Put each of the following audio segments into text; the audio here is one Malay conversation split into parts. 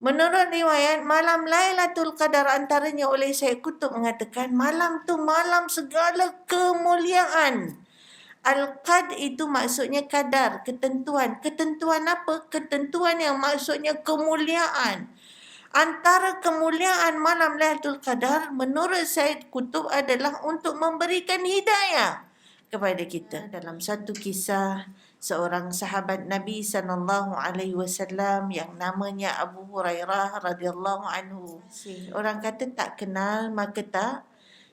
Menurut riwayat, malam Lailatul Qadar antaranya oleh Syekh Qutb mengatakan malam tu malam segala kemuliaan. Al-Qad itu maksudnya kadar, ketentuan. Ketentuan apa? Ketentuan yang maksudnya kemuliaan. Antara kemuliaan malam Lailatul Qadar menurut Syed Qutb adalah untuk memberikan hidayah kepada kita. Dalam satu kisah, seorang sahabat Nabi sallallahu alaihi wasallam yang namanya Abu Hurairah radhiyallahu anhu. Orang kata tak kenal maka tak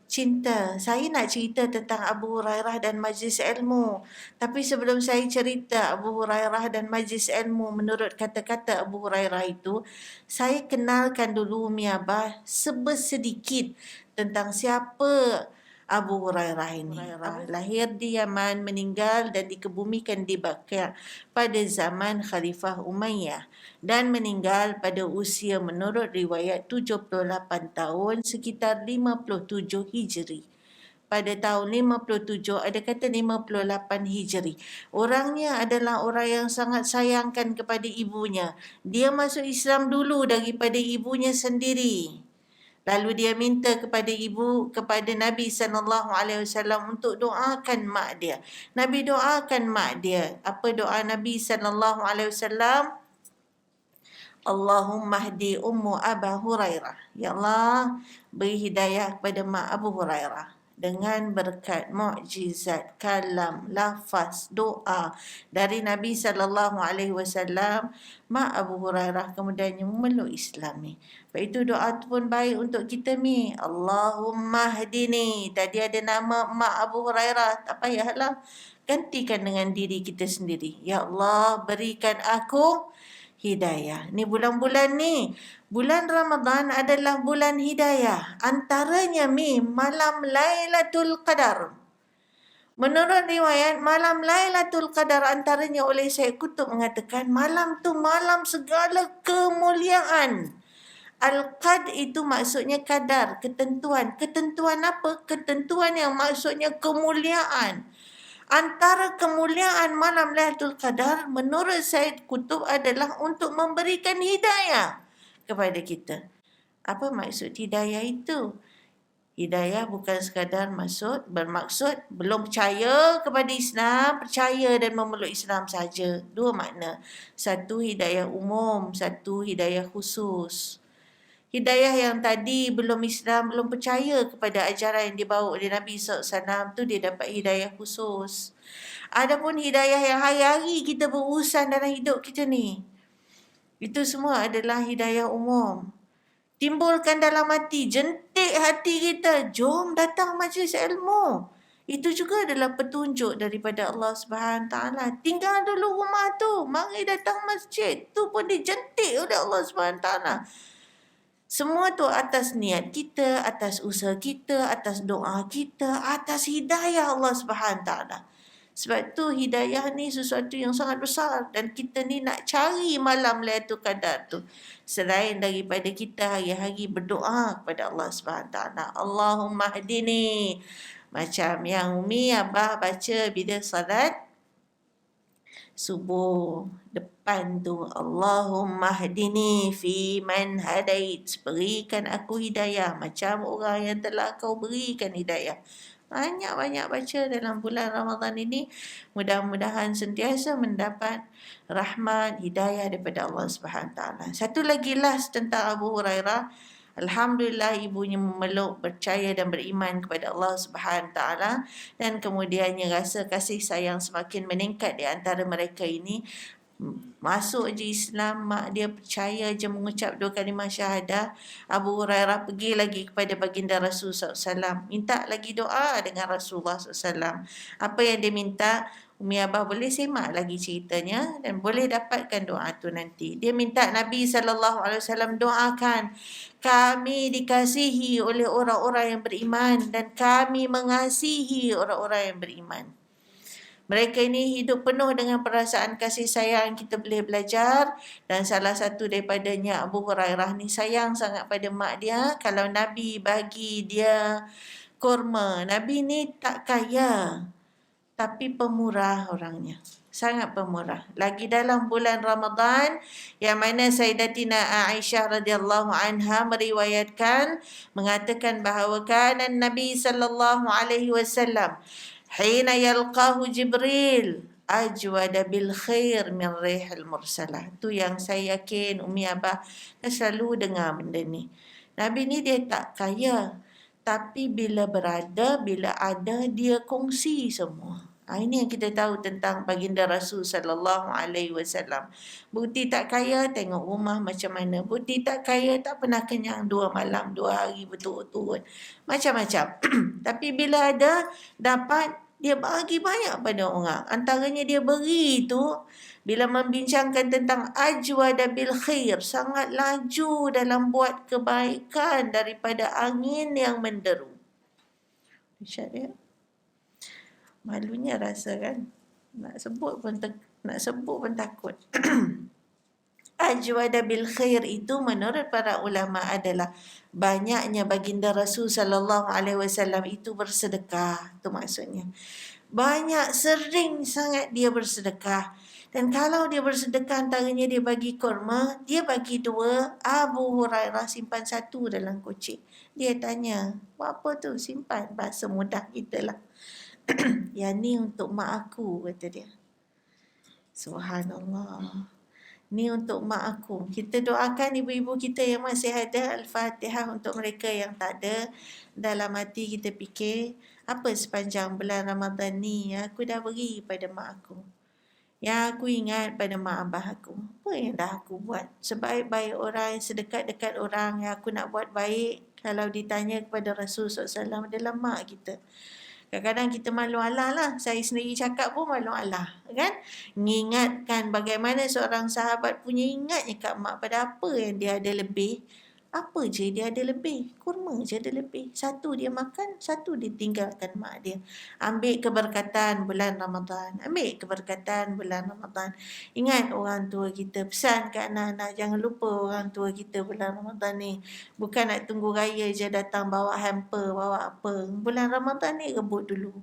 cinta. Saya nak cerita tentang Abu Hurairah dan majlis ilmu. Tapi sebelum saya cerita Abu Hurairah dan majlis ilmu menurut kata-kata Abu Hurairah itu, saya kenalkan dulu Umi Abah sedikit tentang siapa Abu Hurairah ini. Lahir di Yaman, meninggal dan dikebumikan di Baqi' pada zaman Khalifah Umayyah dan meninggal pada usia menurut riwayat 78 tahun sekitar 57 Hijri. Pada tahun 57, ada kata 58 Hijri. Orangnya adalah orang yang sangat sayangkan kepada ibunya. Dia masuk Islam dulu daripada ibunya sendiri. Lalu dia minta kepada Nabi SAW untuk doakan mak dia. Nabi doakan mak dia. Apa doa Nabi SAW? Allahumma hdi ummu Aba Hurairah. Ya Allah, beri hidayah kepada mak Abu Hurairah. Dengan berkat mukjizat, kalam, lafaz, doa dari Nabi SAW, mak Abu Hurairah kemudiannya memeluk Islam ni. Sebab itu doa tu pun baik untuk kita ni. Allahumma hdini. Tadi ada nama mak Abu Hurairah. Tak payahlah. Gantikan dengan diri kita sendiri. Ya Allah, berikan aku hidayah. Ni bulan-bulan ni. Bulan Ramadan adalah bulan hidayah. Antaranya malam Lailatul Qadar. Menurut riwayat, malam Lailatul Qadar antaranya oleh Syekh Qutb mengatakan malam tu malam segala kemuliaan. Al-Qad itu maksudnya kadar, ketentuan. Ketentuan apa? Ketentuan yang maksudnya kemuliaan. Antara kemuliaan malam Lailatul Qadar menurut Syed Qutb adalah untuk memberikan hidayah kepada kita. Apa maksud hidayah itu? Hidayah bukan sekadar bermaksud belum percaya kepada Islam, percaya dan memeluk Islam saja. Dua makna. Satu hidayah umum, satu hidayah khusus. Hidayah yang tadi belum Islam, belum percaya kepada ajaran yang dibawa oleh Nabi SAW tu dia dapat hidayah khusus. Adapun hidayah yang hari-hari kita berurusan dalam hidup kita ni, itu semua adalah hidayah umum. Timbulkan dalam hati, jentik hati kita, jom datang majlis ilmu. Itu juga adalah petunjuk daripada Allah Subhanahu Taala. Tinggal dulu rumah tu, mari datang masjid. Tu pun dijentik oleh Allah Subhanahu Taala. Semua tu atas niat kita, atas usaha kita, atas doa kita, atas hidayah Allah Subhanahu Taala. Sebab tu hidayah ni sesuatu yang sangat besar dan kita ni nak cari malam Lailatul Qadar tu. Selain daripada kita hari-hari berdoa kepada Allah Subhanahu Taala. Allahumma hdini. Macam yang Umi Abah baca bila salat subuh depan tu, Allahumma hdini fi man hadait, berikan aku hidayah macam orang yang telah kau berikan hidayah. Banyak-banyak baca dalam bulan Ramadan ini. Mudah-mudahan sentiasa mendapat rahmat hidayah daripada Allah Subhanahu Taala. Satu lagi last tentang Abu Hurairah. Alhamdulillah ibunya memeluk, percaya dan beriman kepada Allah Subhanahu Taala dan kemudiannya rasa kasih sayang semakin meningkat di antara mereka ini. Masuk je Islam, mak dia percaya je mengucap 2 kalimah syahadah. Abu Hurairah pergi lagi kepada baginda Rasulullah SAW, minta lagi doa dengan Rasulullah SAW. Apa yang dia minta, Umi Abah boleh semak lagi ceritanya dan boleh dapatkan doa tu nanti. Dia minta Nabi SAW doakan, kami dikasihi oleh orang-orang yang beriman dan kami mengasihi orang-orang yang beriman. Mereka ini hidup penuh dengan perasaan kasih sayang, kita boleh belajar. Dan salah satu daripadanya Abu Hurairah ni sayang sangat pada mak dia. Kalau Nabi bagi dia kurma, Nabi ni tak kaya. tapi pemurah orangnya. Sangat pemurah. Lagi dalam bulan Ramadan yang mana Sayyidatina Aisyah radhiyallahu anha meriwayatkan mengatakan bahawa kana Nabi sallallahu alaihi wasallam hina yalqahu Jibril ajwada bil khair min rihil mursalah. Tu yang saya yakin Umi Abah dah selalu dengar benda ni. Nabi ni dia tak kaya, tapi bila ada dia kongsi semua. Ini yang kita tahu tentang baginda Rasul sallallahu alaihi wasallam. Bukti tak kaya, tengok rumah macam mana. Bukti tak kaya, tak pernah kenyang 2 malam 2 hari berturut-turut. Macam-macam. Tapi bila ada, dapat, dia bagi banyak pada orang. Antaranya dia beri tu, bila membincangkan tentang ajwada bil khair, sangat laju dalam buat kebaikan daripada angin yang menderu. Dahsyat dia. Malunya rasa kan. Nak sebut pun takut. Ajwada bil khair itu menurut para ulama adalah banyaknya baginda Rasul sallallahu alaihi wasallam itu bersedekah. Itu maksudnya. Banyak, sering sangat dia bersedekah. Dan kalau dia bersedekah antaranya dia bagi kurma, dia bagi 2, Abu Hurairah simpan 1 dalam kocik. Dia tanya, buat apa tu? Simpan. Bahasa mudah kita lah. Yang ni untuk mak aku, kata dia. Subhanallah. Ni untuk mak aku. Kita doakan ibu-ibu kita yang masih ada. Al-Fatihah untuk mereka yang tak ada. Dalam hati kita fikir, apa sepanjang bulan Ramadan ni aku dah beri pada mak aku. Yang aku ingat pada mak abah aku. Apa yang dah aku buat? Sebaik-baik orang, yang sedekat-dekat orang yang aku nak buat baik. Kalau ditanya kepada Rasulullah SAW adalah mak kita. Kadang-kadang kita malu Allah lah. Saya sendiri cakap pun malu Allah. Kan? Mengingatkan bagaimana seorang sahabat punya ingatnya kat mak pada apa yang dia ada lebih. Apa je dia ada lebih. Kurma je ada lebih. 1 dia makan, 1 dia tinggalkan mak dia. Ambil keberkatan bulan Ramadan. Ambil keberkatan bulan Ramadan. Ingat orang tua kita. Pesan ke anak-anak, jangan lupa orang tua kita bulan Ramadan ni. Bukan nak tunggu raya je datang bawa hamper, bawa apa. Bulan Ramadan ni rebut dulu.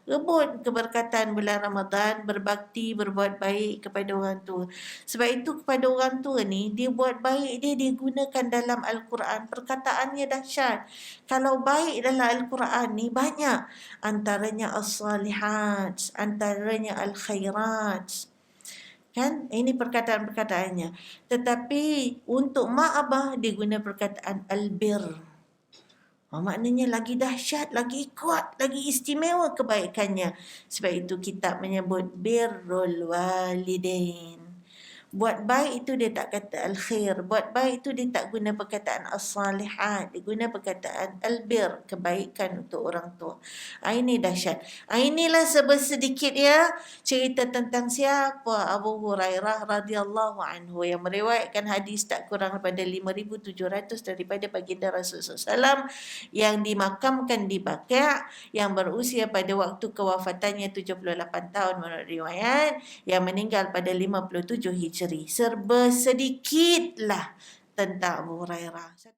Rebut keberkatan bulan Ramadan, berbakti, berbuat baik kepada orang tua. Sebab itu kepada orang tua ni, dia buat baik dia gunakan dalam Al-Quran. Perkataannya dahsyat. Kalau baik dalam Al-Quran ni banyak. Antaranya as-salihat, antaranya al-khairat. Kan? Ini perkataan-perkataannya. Tetapi untuk mak abah, dia guna perkataan al-bir. Maknanya lagi dahsyat, lagi kuat, lagi istimewa kebaikannya. Sebab itu kitab menyebut birrul walidain. Buat baik itu dia tak kata al-khair. Buat baik itu dia tak guna perkataan as-salihat. Dia guna perkataan al-bir, kebaikan untuk orang tua. Ini dahsyat. Inilah sedikit ya cerita tentang siapa Abu Hurairah radhiyallahu anhu yang meriwayatkan hadis tak kurang daripada 5,700 daripada baginda Rasulullah SAW yang dimakamkan di Baqi', yang berusia pada waktu kewafatannya 78 tahun menurut riwayat, yang meninggal pada 57 Hijri. Serba sedikitlah tentang Abu Hurairah.